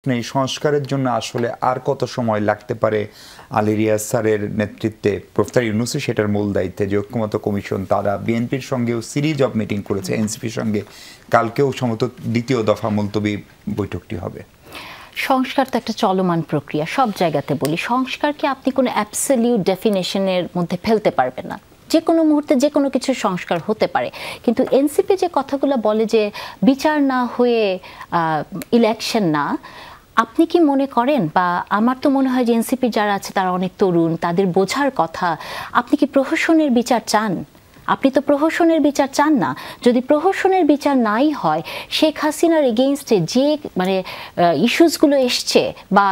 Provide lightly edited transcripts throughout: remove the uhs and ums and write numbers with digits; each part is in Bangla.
এই সংস্কারের জন্য আসলে আর কত সময় লাগতে পারে? আলী রিয়াজ স্যারের নেতৃত্বে প্রফেসর ইউনূসই সেটার মূল দায়িত্বে, যে ঐক্যমত্য কমিশন, তারা বিএনপির সঙ্গেও সিরিজ অব মিটিং করেছে, এনসিপির সঙ্গে কালকেও সম্ভবত দ্বিতীয় দফা মুলতবি বৈঠকটি হবে। সংস্কার তো একটা চলমান প্রক্রিয়া, সব জায়গাতে বলি সংস্কারকে আপনি কোনো অ্যাবসলিউট ডেফিনেশনের মধ্যে ফেলতে পারবেন না। যে কোনো মুহূর্তে যে কোনো কিছু সংস্কার হতে পারে, কিন্তু এনসিপি যে কথাগুলো বলে যে বিচার না হয়ে ইলেকশন না, আপনি কি মনে করেন, বা আমার তো মনে হয় যে এনসিপি যারা আছে তারা অনেক তরুণ, তাদের বোঝার কথা। আপনি কি প্রহসনের বিচার চান? আপনি তো প্রহসনের বিচার চান না। যদি প্রহসনের বিচার নাই হয়, শেখ হাসিনার এগেইনস্টে যে ইস্যুসগুলো এসছে, বা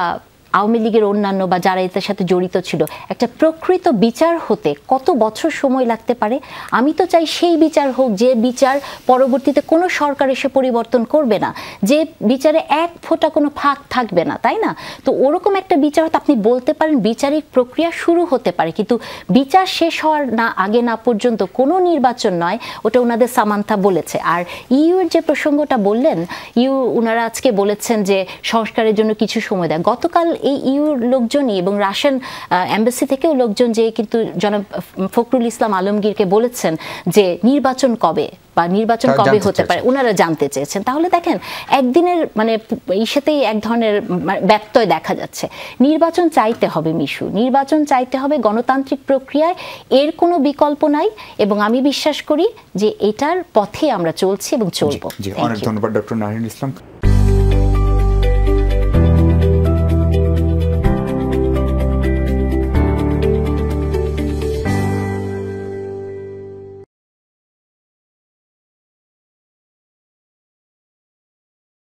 আওয়ামী লীগের অন্যান্য বা যারা এটার সাথে জড়িত ছিল, একটা প্রকৃত বিচার হতে কত বছর সময় লাগতে পারে? আমি তো চাই সেই বিচার হোক যে বিচার পরবর্তীতে কোনো সরকার এসে পরিবর্তন করবে না, যে বিচারে এক ফোঁটা কোনো ফাঁক থাকবে না, তাই না? তো ওরকম একটা বিচার হতে আপনি বলতে পারেন বিচারিক প্রক্রিয়া শুরু হতে পারে, কিন্তু বিচার শেষ হওয়ার আগে না পর্যন্ত কোনো নির্বাচন নয়। ওটা ওনাদের সামান্থা বলেছে। আর ইউর যে প্রসঙ্গটা বললেন, ওনারা আজকে বলেছেন যে সংস্কারের জন্য কিছু সময় দেয়। গতকাল এই ইউর লোকজনই এবং রাশিয়ান এম্বাসি থেকেও লোকজন যে কিন্তু জনাব ফখরুল ইসলাম আলমগীরকে বলেছেন যে নির্বাচন কবে বা নির্বাচন কবে হতে পারে ওনারা জানতে চেয়েছেন। তাহলে দেখেন একদিনের ইসেতেই এক ধরনের ব্যত্যয় দেখা যাচ্ছে। নির্বাচন চাইতে হবে মিশু, নির্বাচন চাইতে হবে গণতান্ত্রিক প্রক্রিয়ায়, এর কোনো বিকল্প নাই। এবং আমি বিশ্বাস করি যে এটার পথে আমরা চলছি এবং চলবো। অনেক ধন্যবাদ ডক্টর নাহিদ ইসলাম।